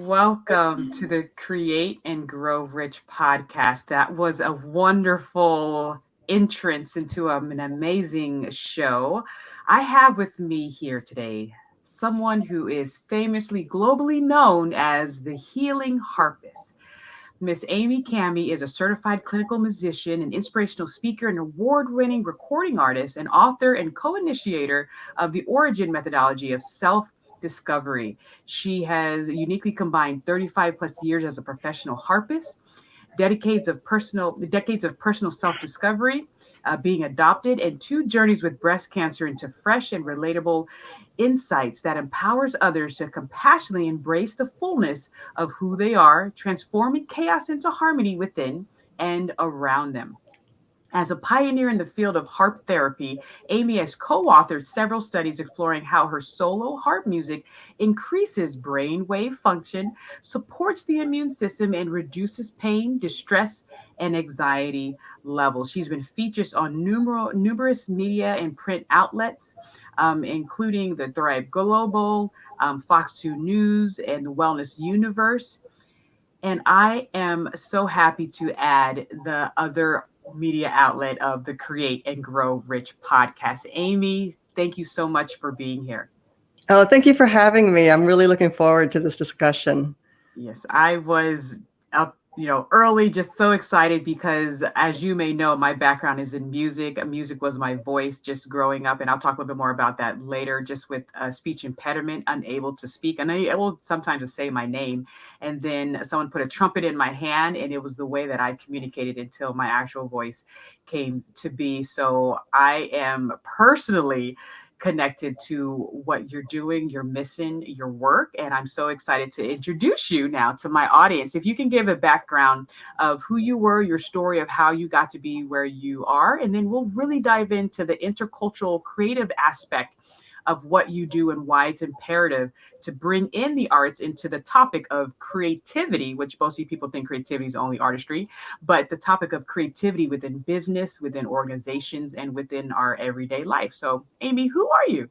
Welcome to the Create and Grow Rich podcast. That was a wonderful entrance into an amazing show. I have with me here today someone who is famously globally known as the healing harpist. Miss Amy Cami is a certified clinical musician, an inspirational speaker, an award-winning recording artist, an author, and co-initiator of the Origin methodology of self-discovery. She has uniquely combined 35 plus years as a professional harpist, decades of personal self-discovery, being adopted, and 2 journeys with breast cancer into fresh and relatable insights that empowers others to compassionately embrace the fullness of who they are, transforming chaos into harmony within and around them. As a pioneer in the field of harp therapy, Amy has co authored several studies exploring how her solo harp music increases brain wave function, supports the immune system, and reduces pain, distress, and anxiety levels. She's been featured on numerous media and print outlets, including the Thrive Global, Fox 2 News, and the Wellness Universe. And I am so happy to add the other media outlet of the Create and Grow Rich podcast. Amy, thank you so much for being here. Oh, thank you for having me. I'm really looking forward to this discussion. Yes, I was up, early, just so excited because, as you may know, my background is in music. Music was my voice just growing up, and I'll talk a little bit more about that later. Just with speech impediment, unable to speak, and unable sometimes to say my name. And then someone put a trumpet in my hand, and it was the way that I communicated until my actual voice came to be. So I am personally connected to what you're doing, you're missing your work. And I'm so excited to introduce you now to my audience. If you can give a background of who you were, your story of how you got to be where you are, and then we'll really dive into the intercultural creative aspect of what you do and why it's imperative to bring in the arts into the topic of creativity, which most people think creativity is only artistry, but the topic of creativity within business, within organizations, and within our everyday life. So, Amy, who are you?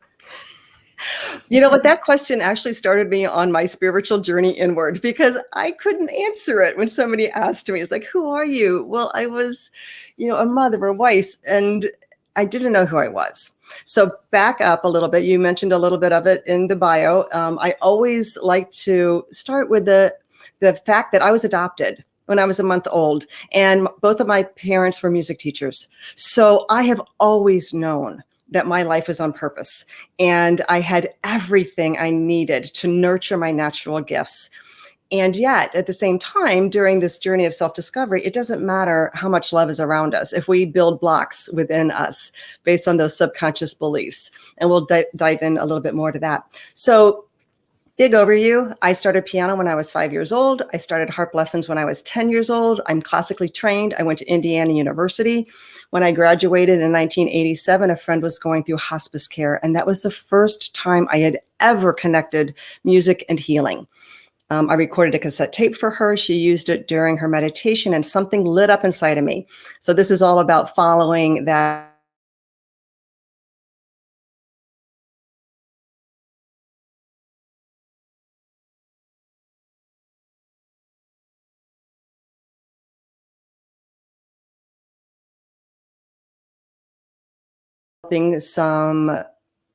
You know what? That question actually started me on my spiritual journey inward because I couldn't answer it when somebody asked me. It's like, who are you? Well, I was, a mother, a wife, and I didn't know who I was. So back up a little bit. You mentioned a little bit of it in the bio. I always like to start with the fact that I was adopted when I was a month old, and both of my parents were music teachers. So I have always known that my life is on purpose, and I had everything I needed to nurture my natural gifts. And yet, at the same time, during this journey of self-discovery, it doesn't matter how much love is around us if we build blocks within us based on those subconscious beliefs. And we'll dive in a little bit more to that. So, big overview. I started piano when I was 5 years old. I started harp lessons when I was 10 years old. I'm classically trained. I went to Indiana University. When I graduated in 1987, a friend was going through hospice care, and that was the first time I had ever connected music and healing. I recorded a cassette tape for her. She used it during her meditation, and something lit up inside of me. So this is all about following that some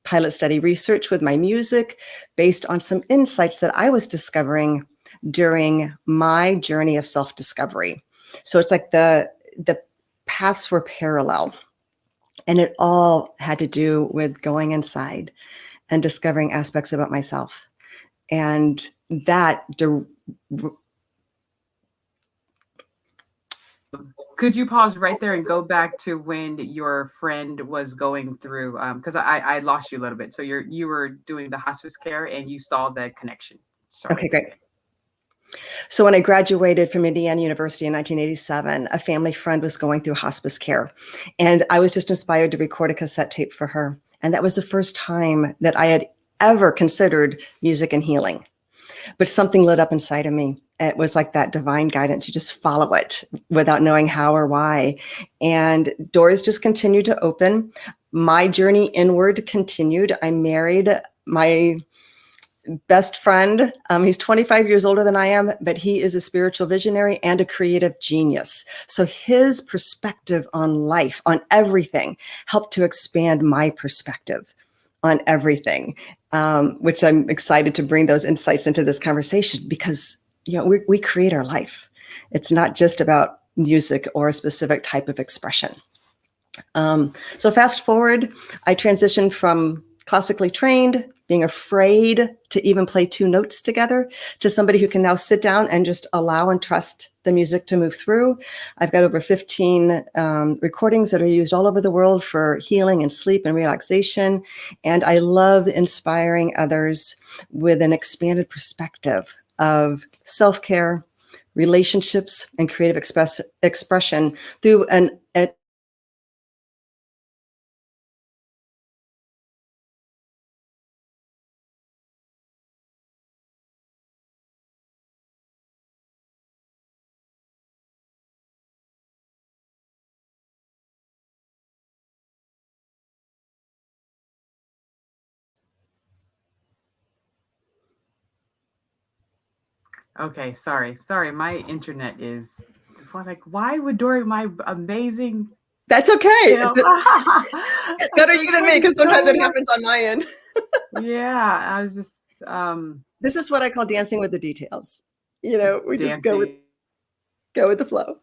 pilot study research with my music based on some insights that I was discovering during my journey of self-discovery. So it's like the paths were parallel, and it all had to do with going inside and discovering aspects about myself. And that Could you pause right there and go back to when your friend was going through? Because I lost you a little bit. So you were doing the hospice care and you saw the connection. Sorry. Okay, great. So when I graduated from Indiana University in 1987, a family friend was going through hospice care, and I was just inspired to record a cassette tape for her. And that was the first time that I had ever considered music and healing. But something lit up inside of me. It was like that divine guidance. You just follow it without knowing how or why. And doors just continued to open. My journey inward continued. I married my best friend. He's 25 years older than I am, but he is a spiritual visionary and a creative genius. So his perspective on life, on everything, helped to expand my perspective on everything, which I'm excited to bring those insights into this conversation because, we create our life. It's not just about music or a specific type of expression. So fast forward, I transitioned from classically trained, being afraid to even play two notes together, to somebody who can now sit down and just allow and trust the music to move through. I've got over 15 recordings that are used all over the world for healing and sleep and relaxation. And I love inspiring others with an expanded perspective of self-care, relationships, and creative expression through an Okay, sorry. My internet is like, why would Dory, my amazing, That's okay. Better you than what me, is because sometimes it going on? happens on my end. Yeah, I was just This is what I call dancing with the details. We just go dancing. with the flow.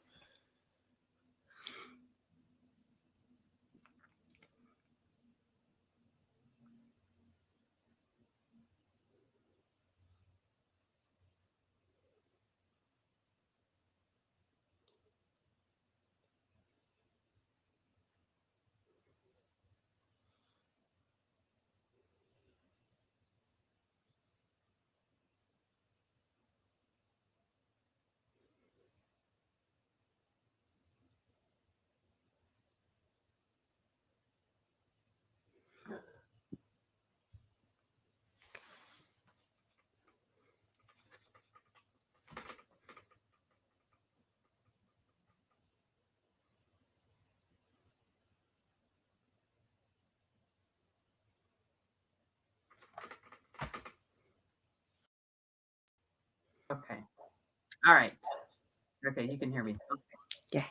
Okay. All right. Okay, you can hear me. Okay. Yeah.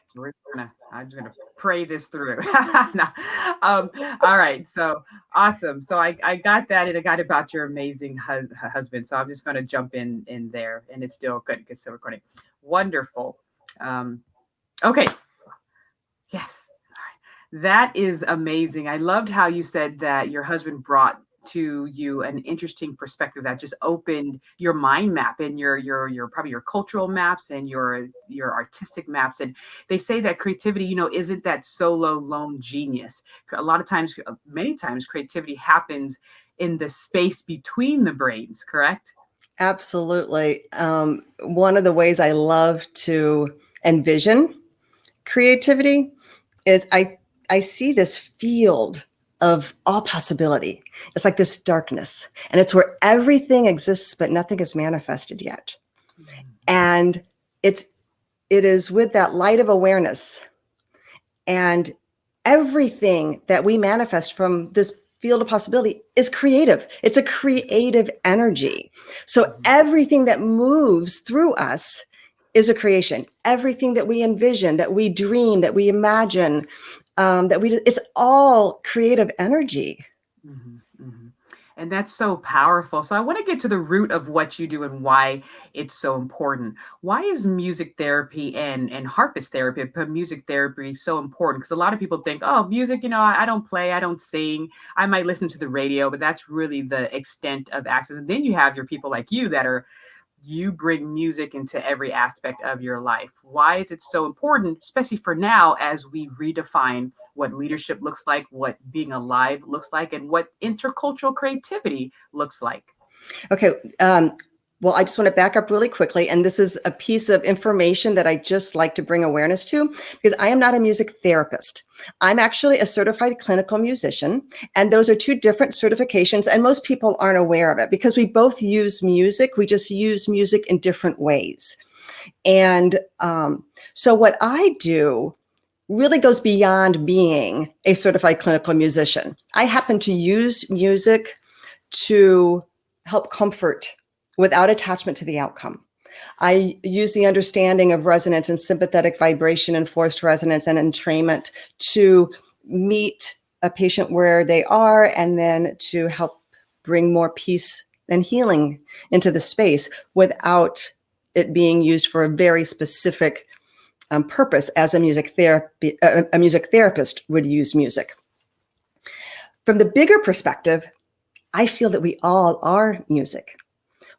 I'm just gonna pray this through. No. All right, so awesome. So I got that, and I got about your amazing husband. So I'm just gonna jump in there, and it's still good. It's still recording. Wonderful. Okay. Yes. All right. That is amazing. I loved how you said that your husband brought to you an interesting perspective that just opened your mind map and your probably your cultural maps and your artistic maps. And they say that creativity, isn't that solo lone genius. A lot of times, many times, creativity happens in the space between the brains, correct? Absolutely. One of the ways I love to envision creativity is I see this field of all possibility. It's like this darkness, and it's where everything exists, but nothing is manifested yet. And it is with that light of awareness and everything that we manifest from this field of possibility is creative. It's a creative energy. So everything that moves through us is a creation. Everything that we envision, that we dream, that we imagine, it's all creative energy. Mhm, mhm. And that's so powerful. So I want to get to the root of what you do and why it's so important. Why is music therapy and harpist therapy, but music therapy so important? Because a lot of people think, oh, music, I don't play, I don't sing, I might listen to the radio, but that's really the extent of access. And then you have your people like you that are you bring music into every aspect of your life. Why is it so important, especially for now, as we redefine what leadership looks like, what being alive looks like, and what intercultural creativity looks like? Okay. Well, I just want to back up really quickly. And this is a piece of information that I just like to bring awareness to, because I am not a music therapist. I'm actually a certified clinical musician. And those are two different certifications. And most people aren't aware of it because we both use music. We just use music in different ways. And so what I do really goes beyond being a certified clinical musician. I happen to use music to help comfort without attachment to the outcome. I use the understanding of resonance and sympathetic vibration and forced resonance and entrainment to meet a patient where they are, and then to help bring more peace and healing into the space without it being used for a very specific purpose as a music therapist would use music. From the bigger perspective, I feel that we all are music.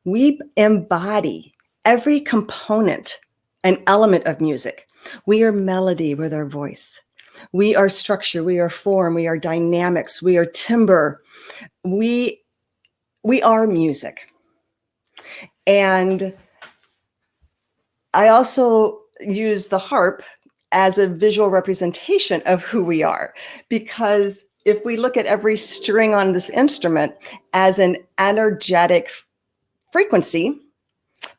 We embody every component and element of music. We are melody with our voice. We are structure, we are form, we are dynamics, we are timbre. We are music. And I also use the harp as a visual representation of who we are, because if we look at every string on this instrument as an energetic frequency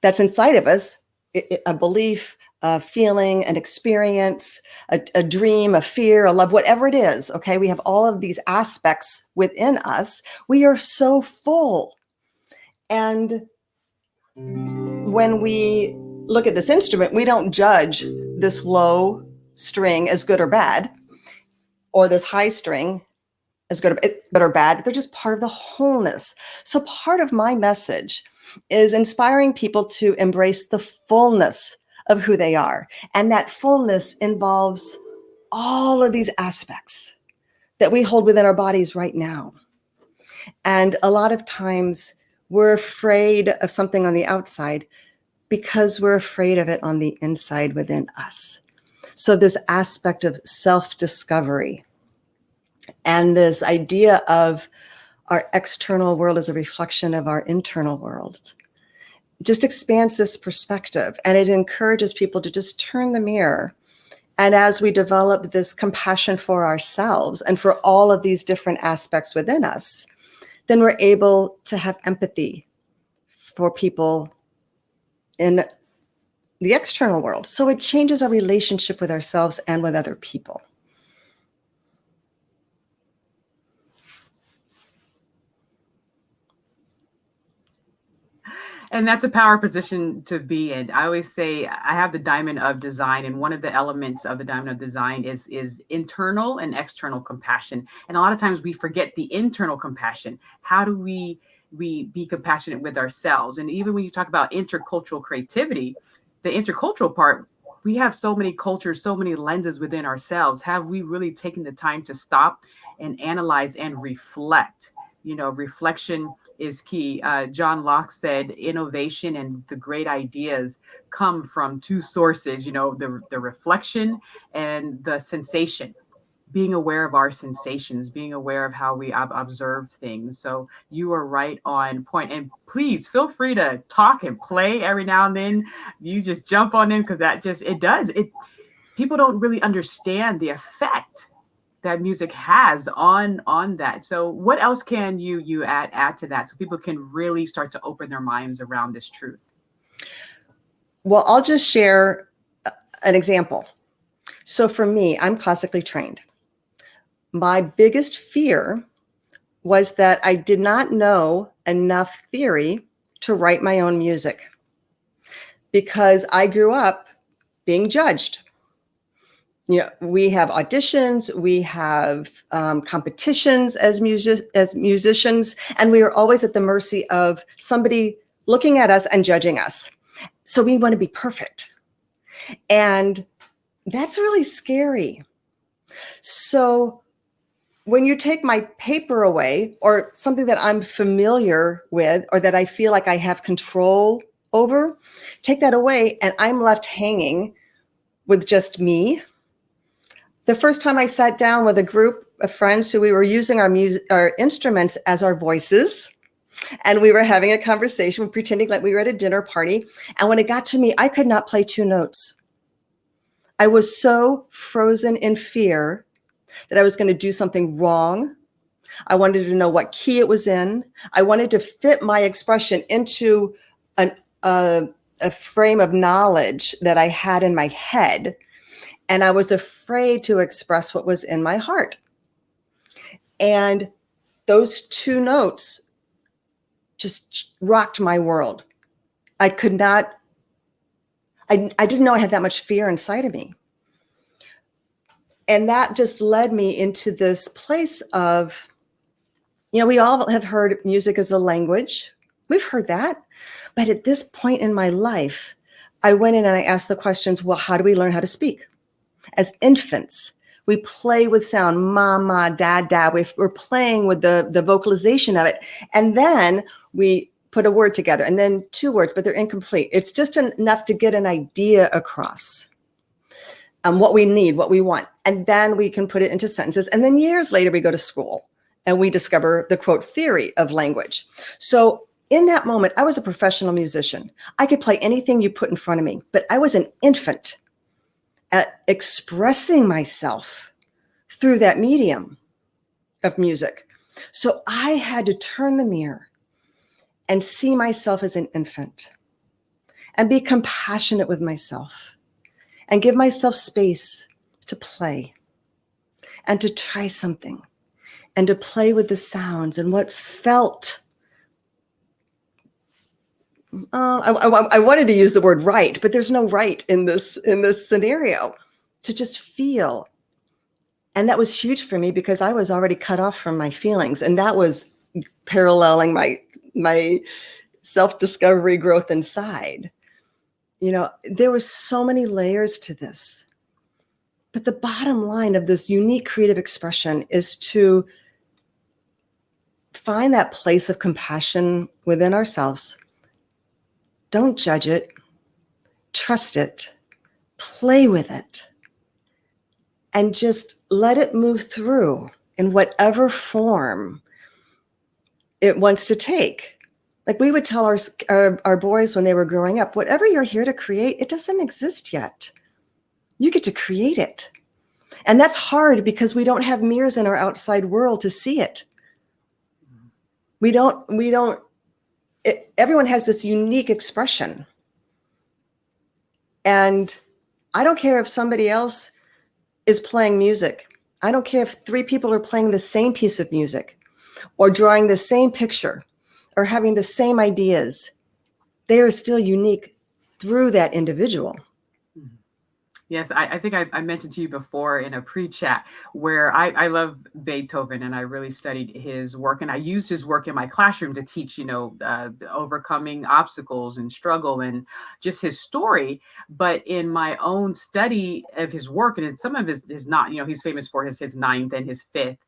that's inside of us, a belief, a feeling, an experience, a dream, a fear, a love, whatever it is, okay? We have all of these aspects within us. We are so full. And when we look at this instrument, we don't judge this low string as good or bad, or this high string as good or bad. They're just part of the wholeness. So part of my message is inspiring people to embrace the fullness of who they are. And that fullness involves all of these aspects that we hold within our bodies right now. And a lot of times we're afraid of something on the outside because we're afraid of it on the inside within us. So this aspect of self-discovery and this idea of our external world as a reflection of our internal world just expands this perspective, and it encourages people to just turn the mirror. And as we develop this compassion for ourselves and for all of these different aspects within us, then we're able to have empathy for people in the external world. So it changes our relationship with ourselves and with other people. And that's a power position to be in. I always say I have the diamond of design, and one of the elements of the diamond of design is internal and external compassion. And a lot of times we forget the internal compassion. How do we be compassionate with ourselves? And even when you talk about intercultural creativity, the intercultural part, we have so many cultures, so many lenses within ourselves. Have we really taken the time to stop and analyze and reflect? You know, reflection is key. John Locke said innovation and the great ideas come from two sources, you know, the reflection and the sensation. Being aware of our sensations, being aware of how we observe things. So you are right on point. And please feel free to talk and play every now and then. You just jump on in, because that just, it does. People don't really understand the effect that music has on that. So what else can you add to that, so people can really start to open their minds around this truth? Well, I'll just share an example. So for me, I'm classically trained. My biggest fear was that I did not know enough theory to write my own music, because I grew up being judged. You know, we have auditions, we have competitions as musicians, and we are always at the mercy of somebody looking at us and judging us. So we want to be perfect. And that's really scary. So when you take my paper away, or something that I'm familiar with, or that I feel like I have control over, take that away, and I'm left hanging with just me. The first time I sat down with a group of friends who we were using our instruments as our voices, and we were having a conversation, pretending like we were at a dinner party. And when it got to me, I could not play two notes. I was so frozen in fear that I was going to do something wrong. I wanted to know what key it was in. I wanted to fit my expression into a frame of knowledge that I had in my head. And I was afraid to express what was in my heart. And those two notes just rocked my world. I could not, I didn't know I had that much fear inside of me. And that just led me into this place of, we all have heard music as a language. We've heard that. But at this point in my life, I went in and I asked the questions, well, how do we learn how to speak? As infants, we play with sound, mama, dad, dad. We're playing with the vocalization of it. And then we put a word together and then two words, but they're incomplete. It's just enough to get an idea across. What we need, what we want. And then we can put it into sentences. And then years later, we go to school and we discover the quote theory of language. So in that moment, I was a professional musician. I could play anything you put in front of me, but I was an infant at expressing myself through that medium of music. So I had to turn the mirror and see myself as an infant and be compassionate with myself and give myself space to play and to try something and to play with the sounds and what felt. I wanted to use the word right, but there's no right in this scenario. To just feel. And that was huge for me because I was already cut off from my feelings. And that was paralleling my self-discovery growth inside. There were so many layers to this. But the bottom line of this unique creative expression is to find that place of compassion within ourselves. Don't judge it. Trust it. Play with it. And just let it move through in whatever form it wants to take. Like we would tell our boys when they were growing up, whatever you're here to create, it doesn't exist yet. You get to create it. And that's hard because we don't have mirrors in our outside world to see it. Everyone has this unique expression. And I don't care if somebody else is playing music. I don't care if 3 people are playing the same piece of music or drawing the same picture or having the same ideas. They are still unique through that individual. Yes, I think I mentioned to you before in a pre-chat where I love Beethoven and I really studied his work and I used his work in my classroom to teach, overcoming obstacles and struggle and just his story. But in my own study of his work, and some of his not, he's famous for his ninth and his fifth.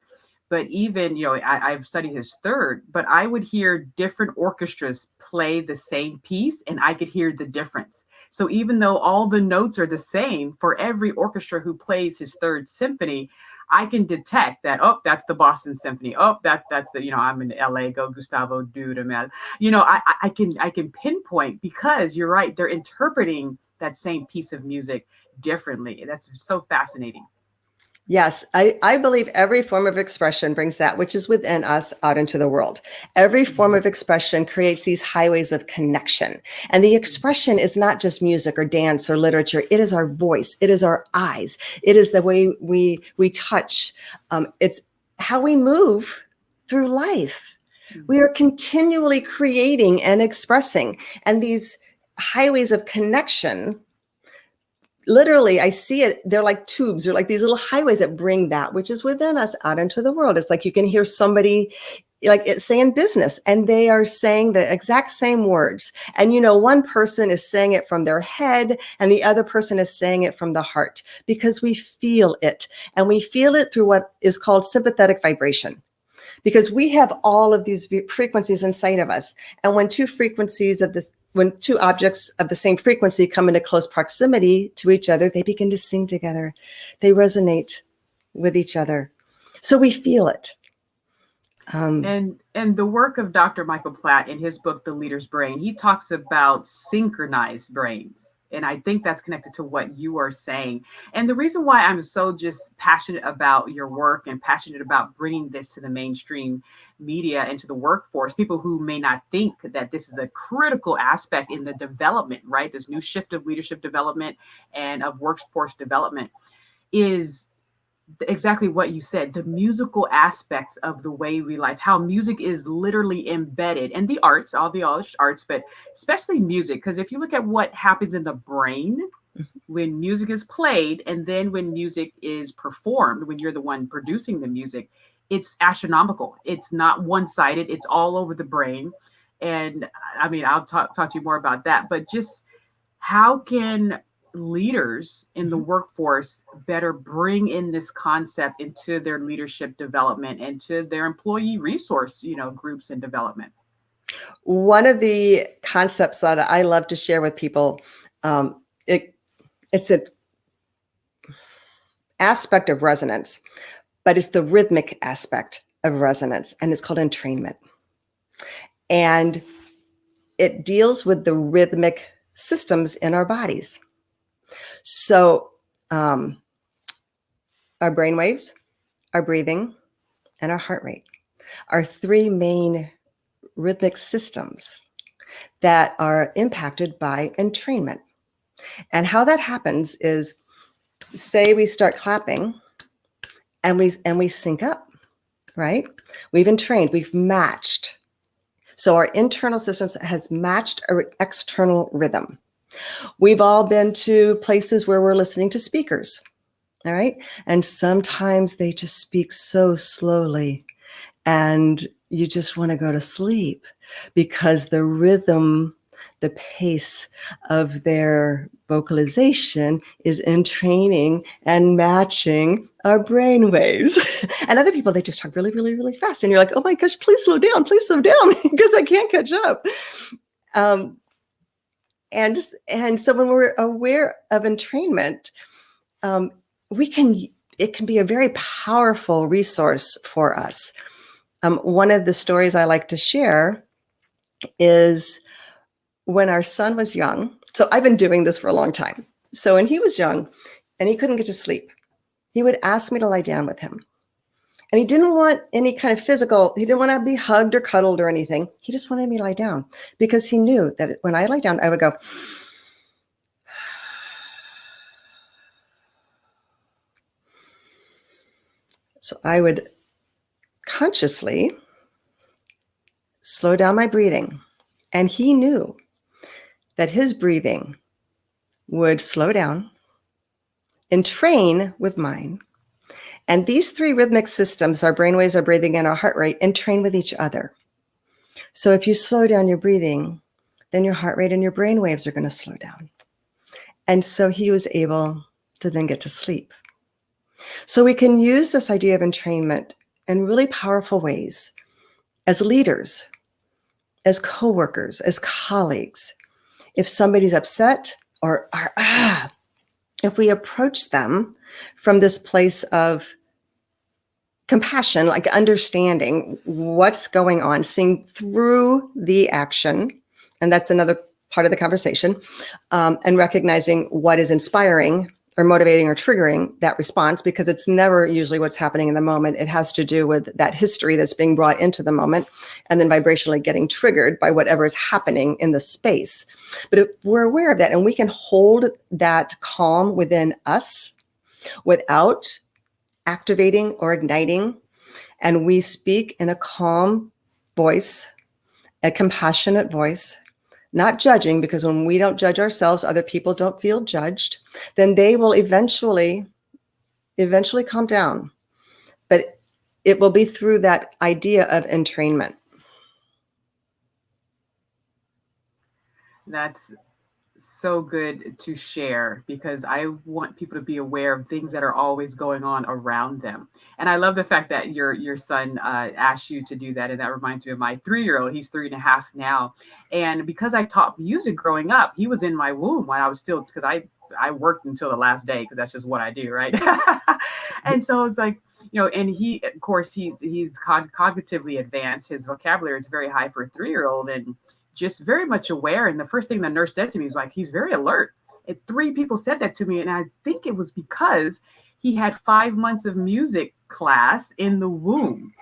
But even, I've studied his third, but I would hear different orchestras play the same piece and I could hear the difference. So even though all the notes are the same for every orchestra who plays his third symphony, I can detect that, oh, that's the Boston Symphony. Oh, that's the, I'm in LA, go Gustavo Dudamel. I can pinpoint because you're right. They're interpreting that same piece of music differently. That's so fascinating. Yes, I believe every form of expression brings that which is within us out into the world. Every form of expression creates these highways of connection. And the expression is not just music or dance or literature. It is our voice. It is our eyes. It is the way we touch. It's how we move through life. We are continually creating and expressing. And these highways of connection, literally, I see it. They're like tubes or like these little highways that bring that which is within us out into the world. It's like you can hear somebody like it's saying business and they are saying the exact same words. And, one person is saying it from their head and the other person is saying it from the heart because we feel it. And we feel it through what is called sympathetic vibration. Because we have all of these frequencies inside of us. And when two objects of the same frequency come into close proximity to each other, they begin to sing together. They resonate with each other. So we feel it. And the work of Dr. Michael Platt in his book, The Leader's Brain, he talks about synchronized brains. And I think that's connected to what you are saying. And the reason why I'm so just passionate about your work and passionate about bringing this to the mainstream media and to the workforce, people who may not think that this is a critical aspect in the development, right? This new shift of leadership development and of workforce development is exactly what you said, the musical aspects of the way we life, how music is literally embedded, and the arts, all the arts, but especially music. Because if you look at what happens in the brain when music is played and then when music is performed, when you're the one producing the music, it's astronomical. It's not one-sided, it's all over the brain. And I mean, I'll talk to you more about that, but just how can leaders in the Mhm. workforce better bring in this concept into their leadership development and to their employee resource, groups and development? One of the concepts that I love to share with people, it's an aspect of resonance, but it's the rhythmic aspect of resonance, and it's called entrainment. And it deals with the rhythmic systems in our bodies. So, um, our brain waves, our breathing, and our heart rate are three main rhythmic systems that are impacted by entrainment. And how that happens is, say we start clapping and we sync up, right? We've entrained, we've matched. So our internal systems has matched our external rhythm. We've all been to places where we're listening to speakers, all right? And sometimes they just speak so slowly and you just want to go to sleep because the rhythm, the pace of their vocalization is entraining and matching our brain waves. And other people, they just talk really, really, really fast. And you're like, oh my gosh, please slow down, because I can't catch up. Um, and so when we're aware of entrainment, um, it can be a very powerful resource for us. One of the stories I like to share is when our son was young. So I've been doing this for a long time. So when he was young and he couldn't get to sleep, he would ask me to lie down with him. And he didn't want any kind of physical, he didn't want to be hugged or cuddled or anything. He just wanted me to lie down because he knew that when I lie down, I would go, so I would consciously slow down my breathing. And he knew that his breathing would slow down and train with mine. And these three rhythmic systems, our brainwaves, our breathing, and our heart rate, entrain with each other. So if you slow down your breathing, then your heart rate and your brainwaves are going to slow down. And so he was able to then get to sleep. So we can use this idea of entrainment in really powerful ways as leaders, as coworkers, as colleagues. If somebody's upset or if we approach them from this place of compassion, like understanding what's going on, seeing through the action, and that's another part of the conversation, and recognizing what is inspiring or motivating or triggering that response, because it's never usually what's happening in the moment. It has to do with that history that's being brought into the moment and then vibrationally getting triggered by whatever is happening in the space. But if we're aware of that and we can hold that calm within us without activating or igniting, and we speak in a calm voice, a compassionate voice, not judging, because when we don't judge ourselves, other people don't feel judged, then they will eventually calm down. But it will be through that idea of entrainment. That's so good to share because I want people to be aware of things that are always going on around them. And I love the fact that your son asked you to do that, and that reminds me of my 3-year-old. He's 3.5 now, and because I taught music growing up, he was in my womb when I was still, because I worked until the last day because that's just what I do, right? And so it's like, and he, of course, he's cognitively advanced. His vocabulary is very high for a 3-year-old, and just very much aware. And the first thing the nurse said to me was like, he's very alert. And 3 people said that to me. And I think it was because he had 5 months of music class in the womb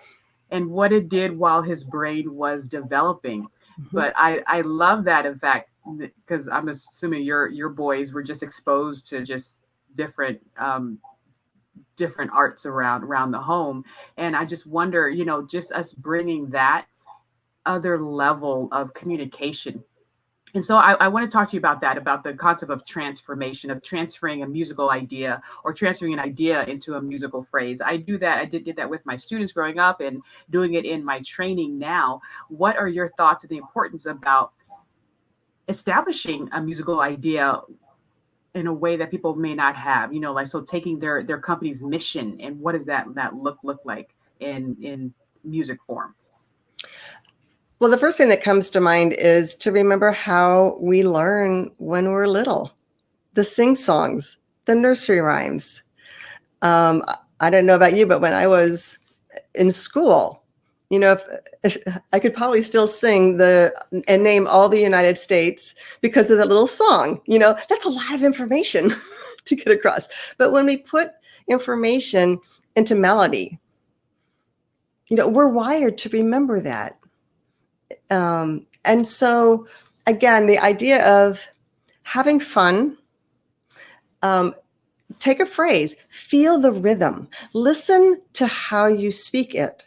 and what it did while his brain was developing. Mhm. But I love that, in fact, because I'm assuming your boys were just exposed to just different different arts around the home. And I just wonder, just us bringing that other level of communication. And so I want to talk to you about that, about the concept of transformation, of transferring a musical idea or transferring an idea into a musical phrase. I do that. I did that with my students growing up and doing it in my training now. What are your thoughts and the importance about establishing a musical idea in a way that people may not have, like, so taking their company's mission and what does that look like in music form? Well, the first thing that comes to mind is to remember how we learn when we're little. The sing songs, the nursery rhymes. I don't know about you, but when I was in school, if I could probably still sing and name all the United States because of that little song. That's a lot of information to get across. But when we put information into melody, we're wired to remember that. And so, again, the idea of having fun, take a phrase, feel the rhythm, listen to how you speak it.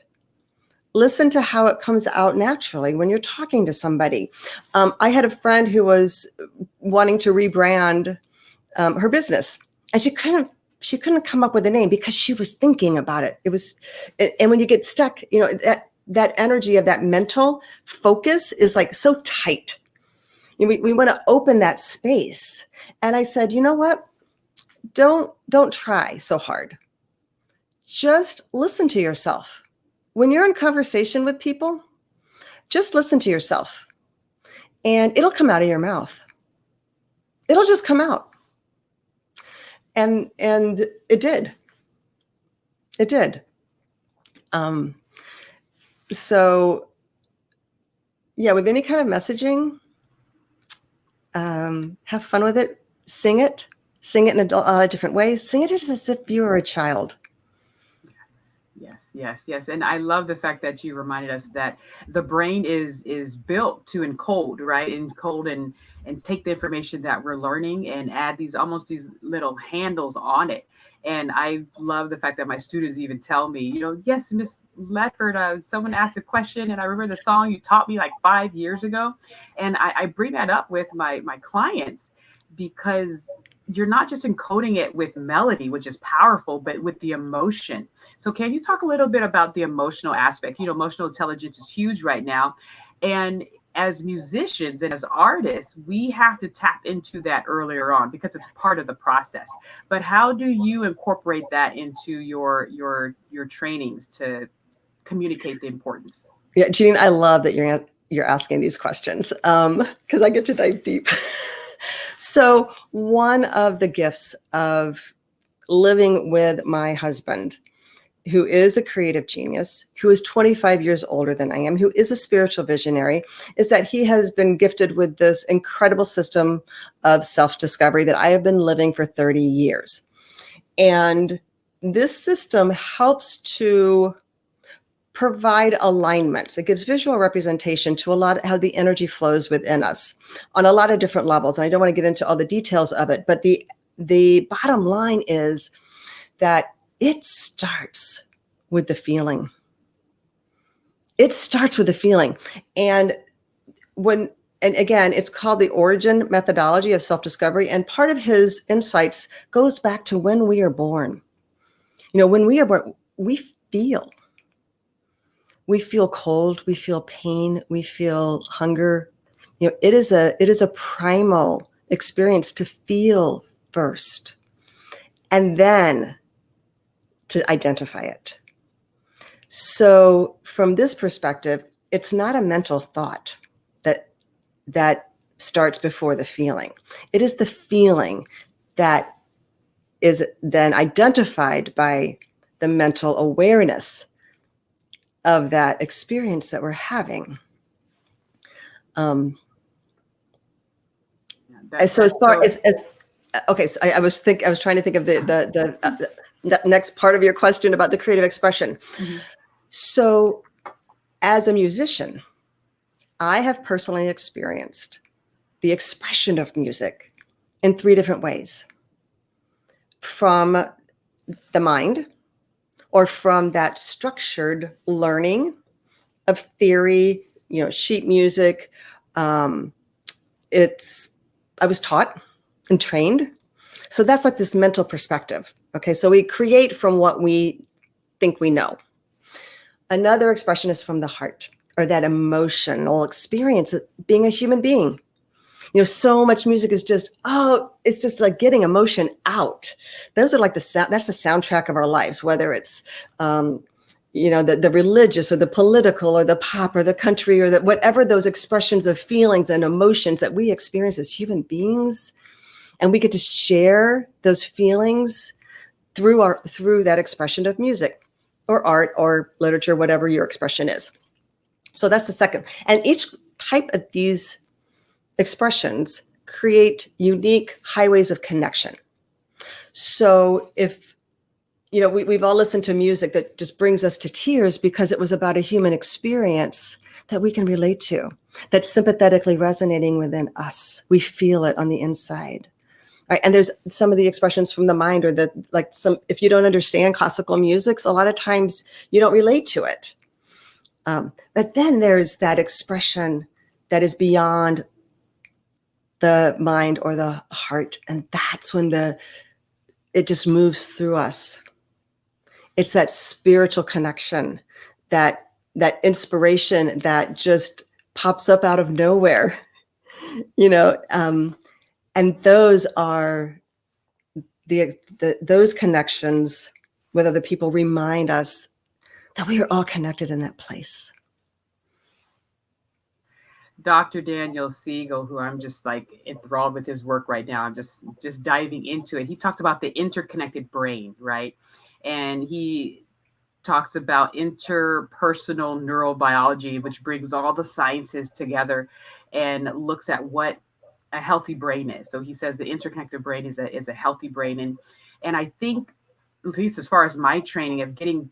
Listen to how it comes out naturally when you're talking to somebody. I had a friend who was wanting to rebrand her business, and she couldn't come up with a name because she was thinking about it. And when you get stuck, that energy of that mental focus is like so tight. We want to open that space. And I said, you know what? Don't try so hard. Just listen to yourself. When you're in conversation with people, just listen to yourself and it'll come out of your mouth. It'll just come out. And it did. It did. So yeah, with any kind of messaging, have fun with it. Sing it in a lot of different ways. Sing it as if you were a child. Yes. And I love the fact that you reminded us that the brain is built to encode, right? Encode and take the information that we're learning and add these little handles on it. And I love the fact that my students even tell me, yes, Miss Letford, someone asked a question and I remember the song you taught me like 5 years ago. And I bring that up with my clients because you're not just encoding it with melody, which is powerful, but with the emotion. So can you talk a little bit about the emotional aspect? Emotional intelligence is huge right now. And as musicians and as artists, we have to tap into that earlier on because it's part of the process. But how do you incorporate that into your trainings to communicate the importance? Yeah, Jeanine, I love that you're asking these questions because I get to dive deep. So one of the gifts of living with my husband, who is a creative genius, who is 25 years older than I am, who is a spiritual visionary, is that he has been gifted with this incredible system of self-discovery that I have been living for 30 years. And this system helps to provide alignments. It gives visual representation to a lot of how the energy flows within us on a lot of different levels. And I don't want to get into all the details of it, but the bottom line is that it starts with the feeling. It starts with the feeling. And again, it's called the origin methodology of self-discovery. And part of his insights goes back to when we are born. When we are born, we feel cold, we feel pain, we feel hunger. It is a primal experience to feel first and then to identify it. So from this perspective, it's not a mental thought that starts before the feeling. It is the feeling that is then identified by the mental awareness of that experience that we're having. So as far as okay, so I was trying to think of the next part of your question about the creative expression. Mm-hmm. So as a musician, I have personally experienced the expression of music in 3 different ways. From the mind or from that structured learning of theory, sheet music. I was taught and trained. So that's like this mental perspective. Okay, so we create from what we think we know. Another expression is from the heart, or that emotional experience of being a human being. So much music is just, it's just like getting emotion out. Those are like that's the soundtrack of our lives, whether it's, the religious or the political or the pop or the country or whatever those expressions of feelings and emotions that we experience as human beings. And we get to share those feelings through that expression of music or art or literature, whatever your expression is. So that's the second. And each type of these expressions create unique highways of connection. So if, we've all listened to music that just brings us to tears because it was about a human experience that we can relate to, that's sympathetically resonating within us. We feel it on the inside. Right. And there's some of the expressions from the mind, or if you don't understand classical music, a lot of times you don't relate to it. But then there's that expression that is beyond the mind or the heart. And that's when it just moves through us. It's that spiritual connection, that inspiration that just pops up out of nowhere, and those are those connections with other people remind us that we are all connected in that place. Dr. Daniel Siegel, who I'm just like enthralled with his work right now, I'm just diving into it. He talked about the interconnected brain, right? And he talks about interpersonal neurobiology, which brings all the sciences together and looks at what a healthy brain is. So he says the interconnected brain is a healthy brain. And I think, at least as far as my training of getting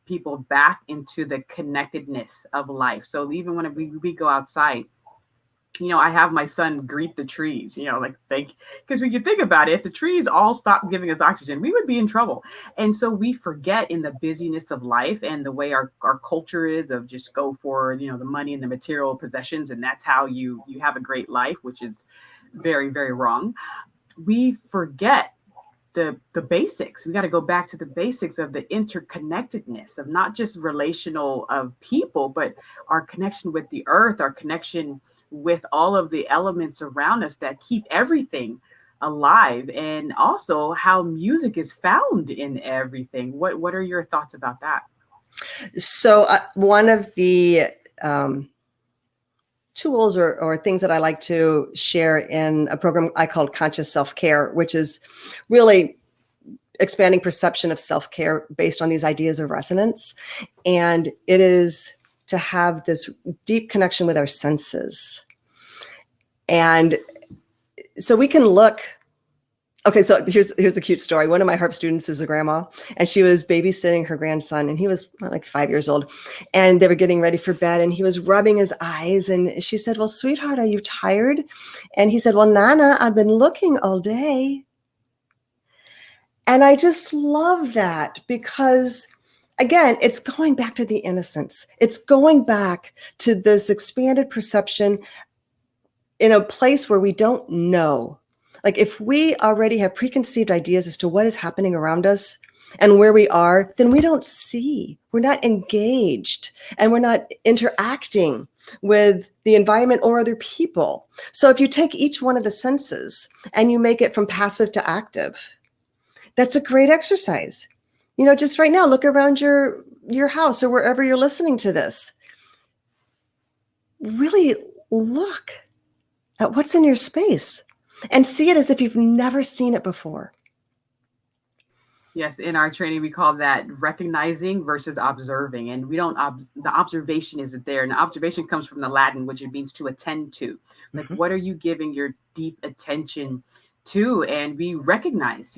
people back into the connectedness of life. So even when we go outside, I have my son greet the trees, because when you think about it, if the trees all stopped giving us oxygen, we would be in trouble. And so we forget in the busyness of life and the way our culture is of just go for, the money and the material possessions. And that's how you have a great life, which is very, very wrong. We forget the basics. We got to go back to the basics of the interconnectedness of not just relational of people, but our connection with the earth, our connection with all of the elements around us that keep everything alive, and also how music is found in everything. What are your thoughts about that? So one of the tools or things that I like to share in a program I call Conscious Self-Care, which is really expanding perception of self-care based on these ideas of resonance. And it is to have this deep connection with our senses. And so we can look. Okay, so here's a cute story. One of my harp students is a grandma, and she was babysitting her grandson, and he was like 5 years old, and they were getting ready for bed, and he was rubbing his eyes, and she said, "Well, sweetheart, are you tired?" And he said, "Well, Nana, I've been looking all day." And I just love that because, again, it's going back to the innocence. It's going back to this expanded perception in a place where we don't know. Like if we already have preconceived ideas as to what is happening around us and where we are, then we don't see. We're not engaged and we're not interacting with the environment or other people. So if you take each one of the senses and you make it from passive to active, that's a great exercise. Just right now, look around your house or wherever you're listening to this. Really look at what's in your space and see it as if you've never seen it before. Yes, in our training, we call that recognizing versus observing. And we don't, the observation isn't there. And the observation comes from the Latin, which it means to attend to. Like, what are you giving your deep attention to? And we recognize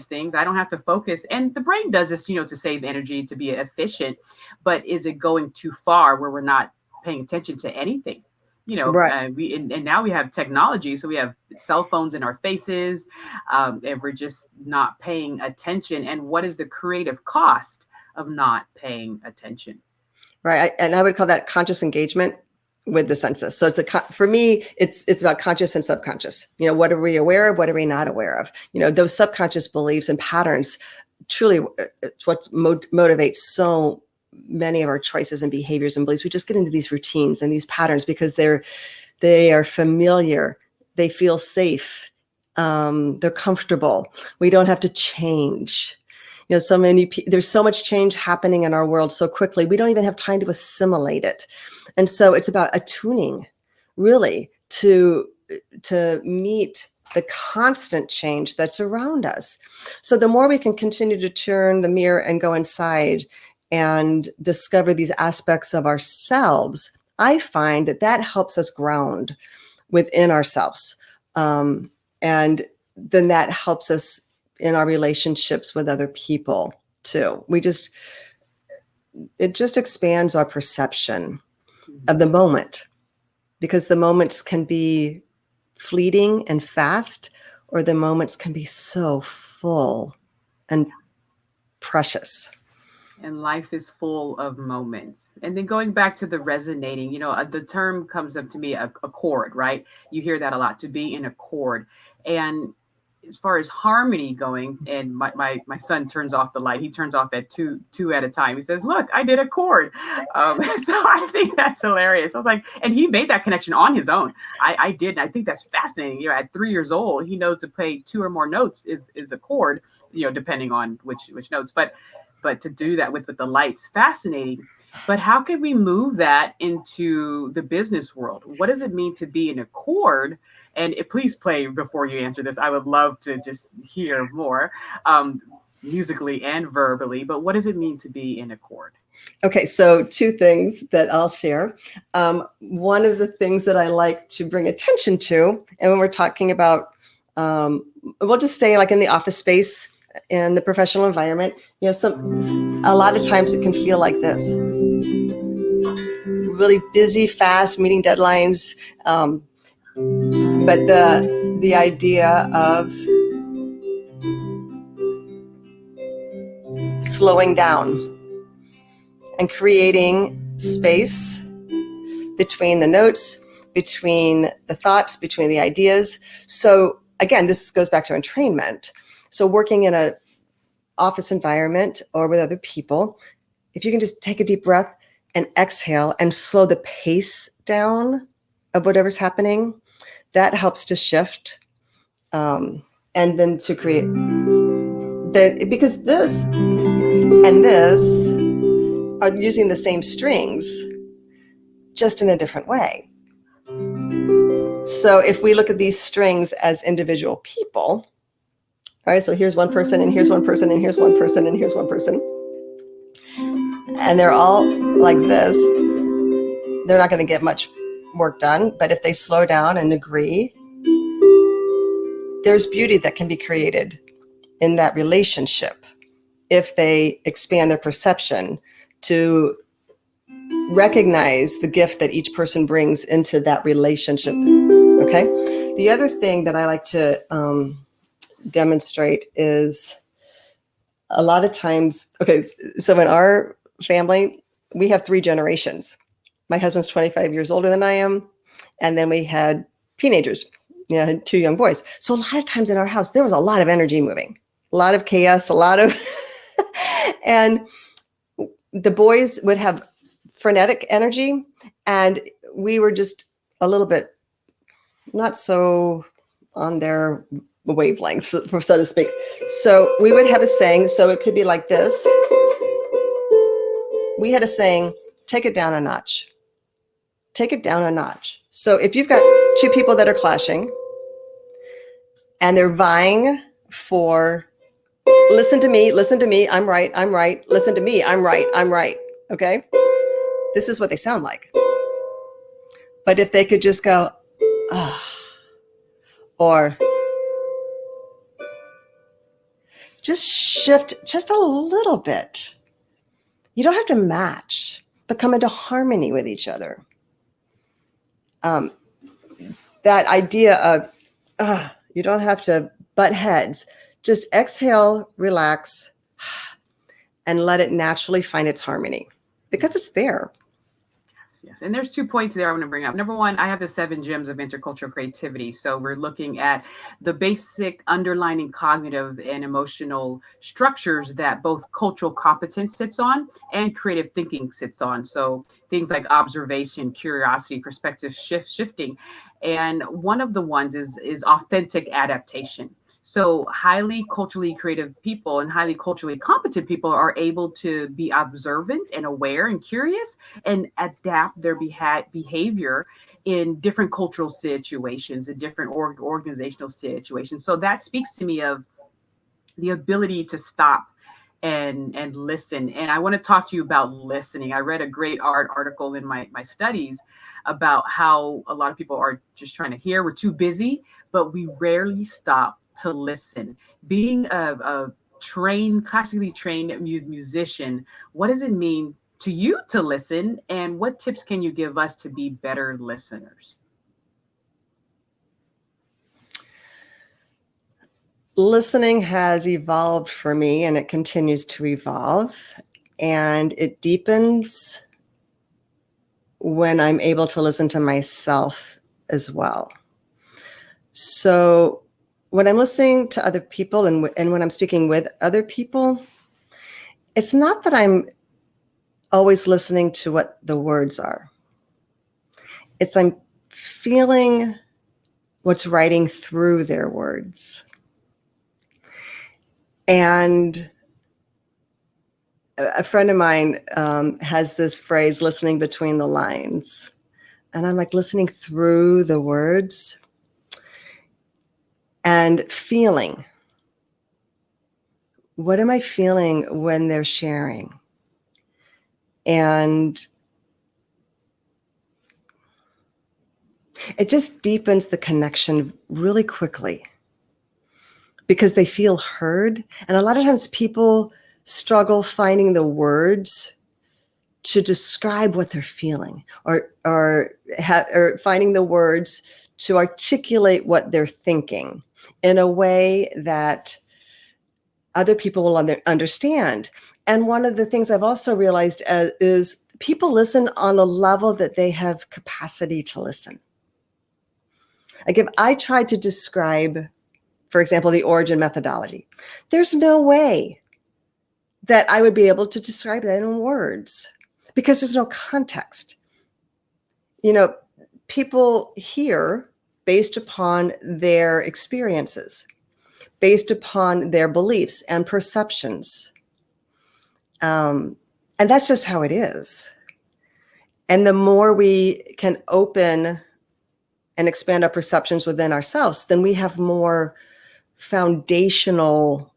things. I don't have to focus. And the brain does this, to save energy, to be efficient. But is it going too far where we're not paying attention to anything? Right. And now we have technology, so we have cell phones in our faces, and we're just not paying attention. And what is the creative cost of not paying attention? Right. And I would call that conscious engagement with the senses. So for me, it's about conscious and subconscious. What are we aware of? What are we not aware of? Those subconscious beliefs and patterns truly it's what motivates so many of our choices and behaviors and beliefs. We just get into these routines and these patterns because they are familiar. They feel safe. They're comfortable. We don't have to change. There's so much change happening in our world so quickly. We don't even have time to assimilate it. And so it's about attuning really to meet the constant change that's around us. So the more we can continue to turn the mirror and go inside and discover these aspects of ourselves, I find that helps us ground within ourselves. And then that helps us in our relationships with other people too. It just expands our perception of the moment, because the moments can be fleeting and fast, or the moments can be so full and precious. And life is full of moments. And then going back to the resonating, the term comes up to me, a chord, right? You hear that a lot, to be in a chord. And as far as harmony going, and my son turns off the light. He turns off at two at a time. He says, "Look, I did a chord." So I think that's hilarious. I was like, and he made that connection on his own. I did. I think that's fascinating. At 3 years old, he knows to play 2 or more notes is a chord. Depending on which notes, but to do that with the lights, fascinating. But how can we move that into the business world? What does it mean to be in a chord? And please play before you answer this. I would love to just hear more, musically and verbally. But what does it mean to be in a chord? Okay, so 2 things that I'll share. One of the things that I like to bring attention to, and when we're talking about, we'll just stay like in the office space, in the professional environment, a lot of times it can feel like this. Really busy, fast, meeting deadlines. But the idea of slowing down and creating space between the notes, between the thoughts, between the ideas. So again, this goes back to entrainment. So working in an office environment or with other people, if you can just take a deep breath and exhale and slow the pace down of whatever's happening, that helps to shift, and then to create because this and this are using the same strings, just in a different way. So if we look at these strings as individual people, all right, so here's one person, and here's one person, and here's one person, and here's one person, and they're all like this, they're not going to get much work done. But if they slow down and agree, there's beauty that can be created in that relationship if they expand their perception to recognize the gift that each person brings into that relationship. Okay. The other thing that I like to demonstrate is a lot of times, okay, so in our family, we have 3 generations. My husband's 25 years older than I am. And then we had teenagers, 2 young boys. So a lot of times in our house, there was a lot of energy moving, a lot of chaos, a lot of, and the boys would have frenetic energy, and we were just a little bit not so on their wavelength, so to speak. So we would have a saying, so it could be like this. We had a saying, take it down a notch. Take it down a notch. So if you've got 2 people that are clashing and they're vying for, listen to me, I'm right, listen to me, I'm right, okay? This is what they sound like. But if they could just go, ah, or just shift just a little bit. You don't have to match, but come into harmony with each other. that idea of you don't have to butt heads. Just exhale, relax, and let it naturally find its harmony because it's there. Yes. And there's 2 points there I want to bring up. Number one, I have the 7 gems of intercultural creativity. So we're looking at the basic underlining cognitive and emotional structures that both cultural competence sits on and creative thinking sits on. So things like observation, curiosity, perspective shifting. And one of the ones is authentic adaptation. So highly culturally creative people and highly culturally competent people are able to be observant and aware and curious and adapt their behavior in different cultural situations and different organizational situations. So that speaks to me of the ability to stop and listen. And I want to talk to you about listening. I read a great article in my studies about how a lot of people are just trying to hear. We're too busy, but we rarely stop to listen. Being a classically trained musician, what does it mean to you to listen? And what tips can you give us to be better listeners? Listening has evolved for me and it continues to evolve, and it deepens when I'm able to listen to myself as well. So when I'm listening to other people and when I'm speaking with other people, it's not that I'm always listening to what the words are. It's I'm feeling what's writing through their words. And a friend of mine has this phrase, listening between the lines. And I'm like listening through the words and feeling. What am I feeling when they're sharing? And it just deepens the connection really quickly because they feel heard. And a lot of times people struggle finding the words to describe what they're feeling or finding the words to articulate what they're thinking in a way that other people will understand. And one of the things I've also realized is people listen on the level that they have capacity to listen. Like if I tried to describe, for example, the origin methodology, there's no way that I would be able to describe that in words because there's no context. You know, people hear based upon their experiences, based upon their beliefs and perceptions. And that's just how it is. And the more we can open and expand our perceptions within ourselves, then we have more foundational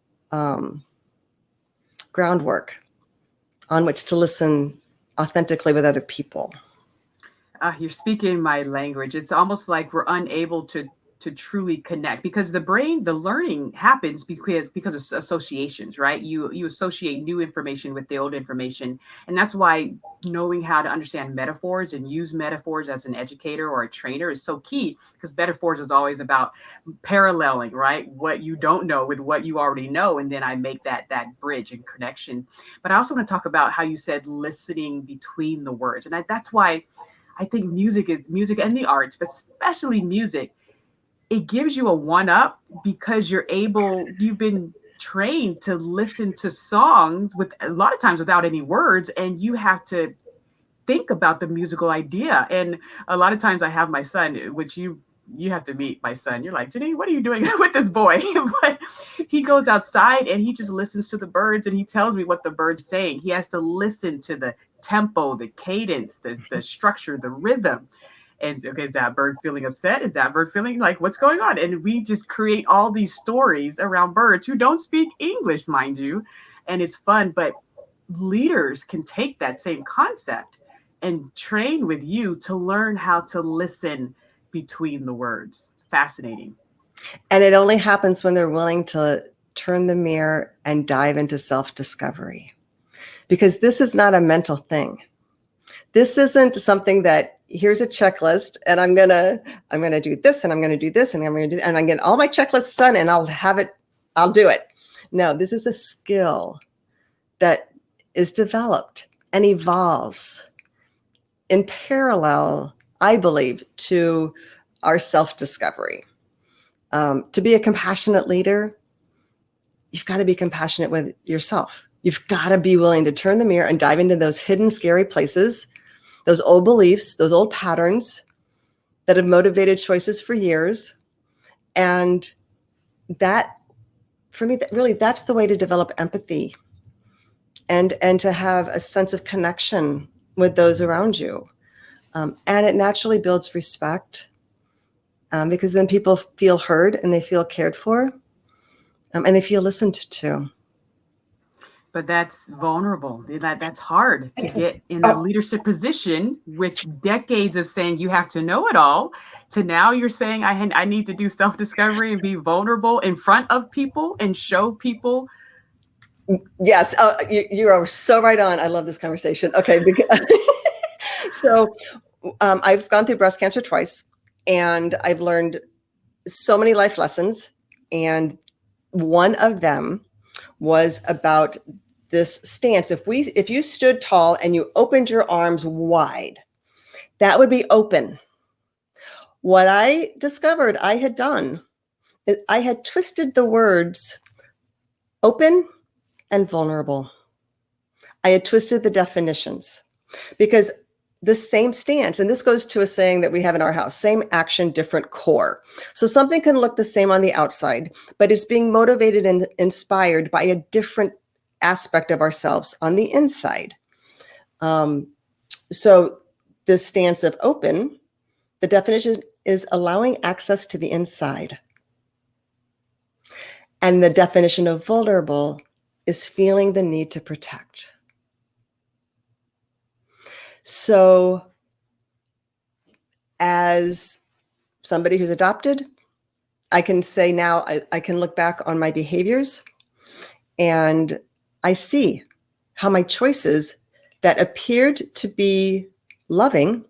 groundwork on which to listen authentically with other people. You're speaking my language. It's almost like we're unable to truly connect because the brain, the learning happens because of associations, right? You associate new information with the old information, and that's why knowing how to understand metaphors and use metaphors as an educator or a trainer is so key, because metaphors is always about paralleling, right, what you don't know with what you already know, and then I make that bridge and connection. But I also want to talk about how you said listening between the words, and that's why I think music and the arts, but especially music, it gives you a one up because you've been trained to listen to songs with a lot of times without any words, and you have to think about the musical idea. And a lot of times I have my son, which you have to meet my son. You're like, Genein, what are you doing with this boy? But he goes outside and he just listens to the birds and he tells me what the bird's saying. He has to listen to the tempo, the cadence, the structure, the rhythm. And okay, is that bird feeling upset? Is that bird feeling like what's going on? And we just create all these stories around birds who don't speak English, mind you. And it's fun, but leaders can take that same concept and train with you to learn how to listen between the words. Fascinating. And it only happens when they're willing to turn the mirror and dive into self-discovery. Because this is not a mental thing. This isn't something that here's a checklist and I'm gonna do this and I'm gonna do this and I'm gonna do and I'm getting all my checklists done and I'll do it. No, this is a skill that is developed and evolves in parallel, I believe, to our self-discovery. To be a compassionate leader, you've got to be compassionate with yourself. You've got to be willing to turn the mirror and dive into those hidden, scary places, those old beliefs, those old patterns that have motivated choices for years. And that, for me, that's the way to develop empathy and to have a sense of connection with those around you. And it naturally builds respect because then people feel heard and they feel cared for and they feel listened to. But that's vulnerable. That's hard to get in a leadership position with decades of saying you have to know it all, to now you're saying I need to do self-discovery and be vulnerable in front of people and show people. Yes, you are so right on. I love this conversation. Okay, so I've gone through breast cancer twice, and I've learned so many life lessons, and one of them was about this stance. If you stood tall and you opened your arms wide, that would be open. What I discovered I had done is I had twisted the words open and vulnerable. I had twisted the definitions because the same stance, and this goes to a saying that we have in our house, same action, different core. So something can look the same on the outside, but it's being motivated and inspired by a different aspect of ourselves on the inside. So this stance of open, the definition is allowing access to the inside. And the definition of vulnerable is feeling the need to protect. So as somebody who's adopted, I can say now I can look back on my behaviors and I see how my choices that appeared to be loving,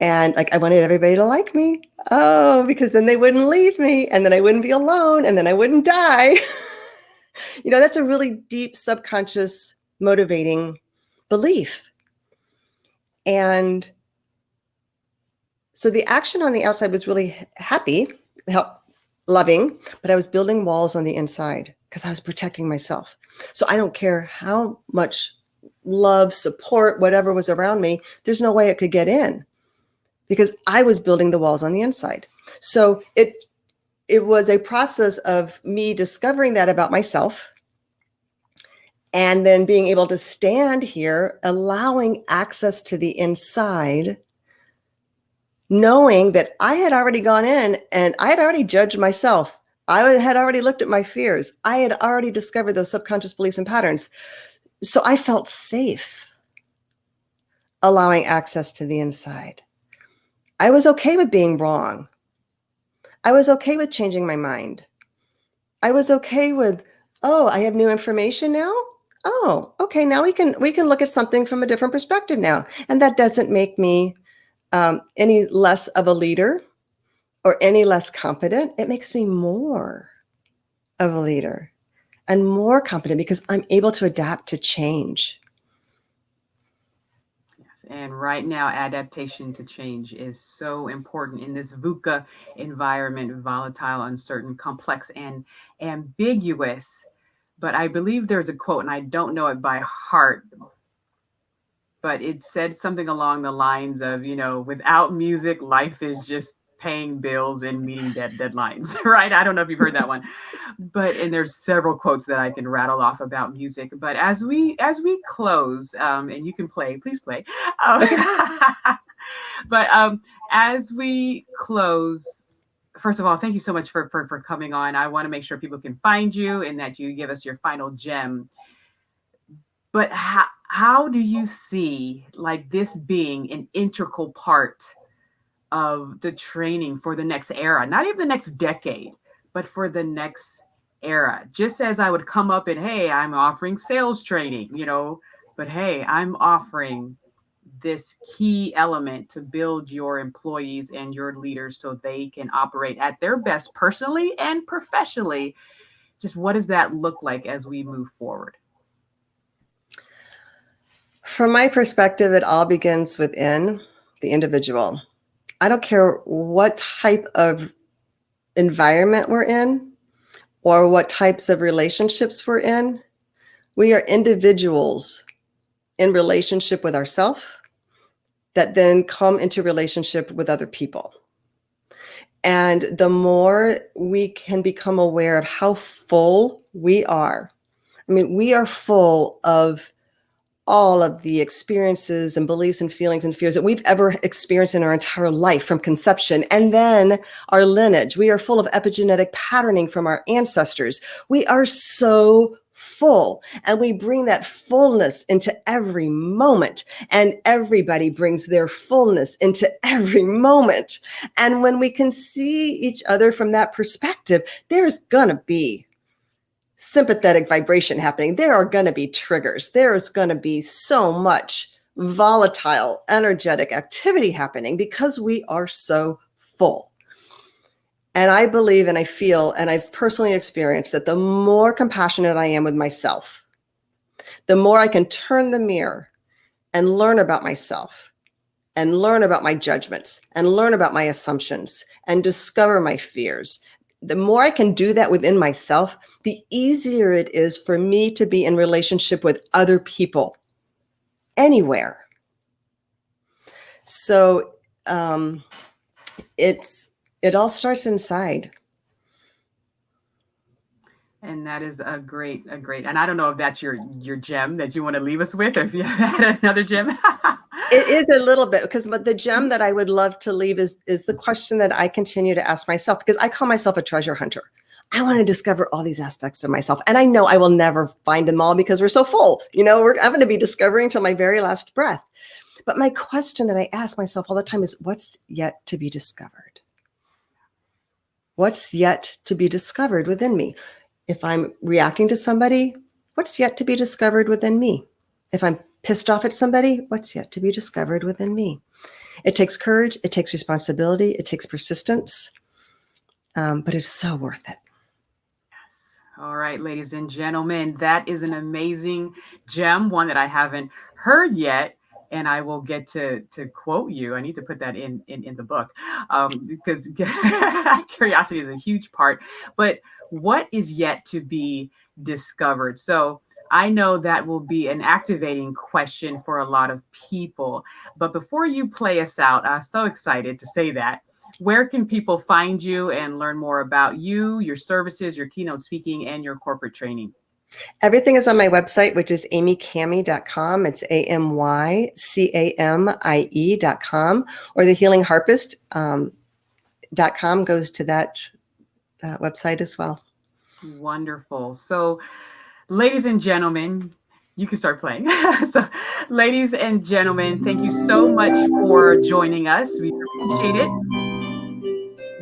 and like I wanted everybody to like me. Oh, because then they wouldn't leave me and then I wouldn't be alone and then I wouldn't die. That's a really deep subconscious motivating belief. And so the action on the outside was really happy, loving, but I was building walls on the inside because I was protecting myself. So I don't care how much love, support, whatever was around me, there's no way it could get in because I was building the walls on the inside. So it was a process of me discovering that about myself and then being able to stand here, allowing access to the inside, knowing that I had already gone in and I had already judged myself. I had already looked at my fears. I had already discovered those subconscious beliefs and patterns. So I felt safe allowing access to the inside. I was okay with being wrong. I was okay with changing my mind. I was okay with, oh, I have new information now. Oh, okay. Now we can look at something from a different perspective now. And that doesn't make me any less of a leader or any less competent. It makes me more of a leader and more competent because I'm able to adapt to change. And right now, adaptation to change is so important in this VUCA environment, volatile, uncertain, complex, and ambiguous. But I believe there's a quote, and I don't know it by heart, but it said something along the lines of, without music, life is just paying bills and meeting deadlines, right? I don't know if you've heard that one, and there's several quotes that I can rattle off about music. But as we close, and you can please play. But as we close, first of all, thank you so much for coming on. I want to make sure people can find you and that you give us your final gem. But how do you see like this being an integral part of the training for the next era, not even the next decade, but for the next era? Just as I would come up and, hey, I'm offering sales training, but hey, I'm offering this key element to build your employees and your leaders so they can operate at their best personally and professionally? Just what does that look like as we move forward? From my perspective, it all begins within the individual. I don't care what type of environment we're in or what types of relationships we're in. We are individuals in relationship with ourselves that then come into relationship with other people. And the more we can become aware of how full we are, I mean, we are full of all of the experiences and beliefs and feelings and fears that we've ever experienced in our entire life from conception. And then our lineage, we are full of epigenetic patterning from our ancestors. We are so full, and we bring that fullness into every moment, and everybody brings their fullness into every moment. And when we can see each other from that perspective, there's gonna be sympathetic vibration happening. There are going to be triggers. There's going to be so much volatile, energetic activity happening because we are so full. And I believe and I feel, and I've personally experienced that the more compassionate I am with myself, the more I can turn the mirror and learn about myself and learn about my judgments and learn about my assumptions and discover my fears. The more I can do that within myself, the easier it is for me to be in relationship with other people anywhere. So it all starts inside. And that is a great, and I don't know if that's your gem that you want to leave us with, or if you had another gem. It is a little bit, but the gem that I would love to leave is the question that I continue to ask myself, because I call myself a treasure hunter. I want to discover all these aspects of myself. And I know I will never find them all because we're so full. I'm going to be discovering till my very last breath. But my question that I ask myself all the time is, what's yet to be discovered? What's yet to be discovered within me? If I'm reacting to somebody, what's yet to be discovered within me? If I'm pissed off at somebody, what's yet to be discovered within me? It takes courage, it takes responsibility, it takes persistence, but it's so worth it. Yes. All right, ladies and gentlemen, that is an amazing gem, one that I haven't heard yet. And I will get to quote you. I need to put that in the book, because curiosity is a huge part. But what is yet to be discovered? So I know that will be an activating question for a lot of people. But before you play us out, I'm so excited to say that. Where can people find you and learn more about you, your services, your keynote speaking, and your corporate training? Everything is on my website, which is amycamie.com. It's AMYCAMIE.com, or the healingharpist.com goes to that website as well. Wonderful. So, ladies and gentlemen, you can start playing. So, ladies and gentlemen, thank you so much for joining us. We appreciate it.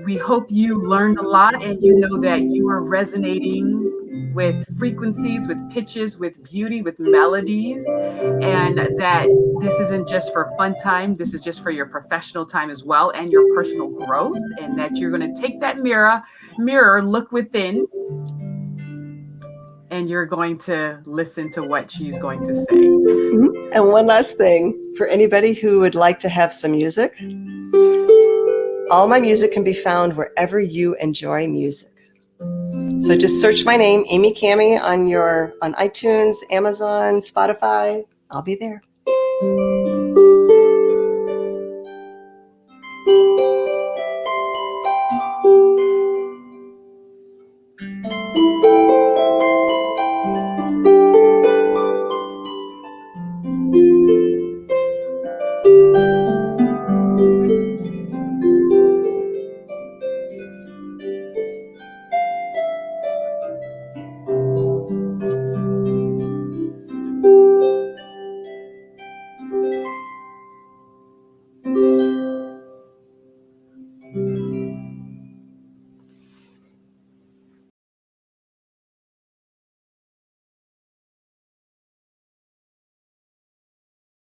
We hope you learned a lot, and you know that you are resonating with frequencies, with pitches, with beauty, with melodies, and that this isn't just for fun time. This is just for your professional time as well, and your personal growth, and that you're going to take that mirror, look within, and you're going to listen to what she's going to say. And one last thing, for anybody who would like to have some music, all my music can be found wherever you enjoy music. So just search my name, Amy Camie, on iTunes, Amazon, Spotify. I'll be there.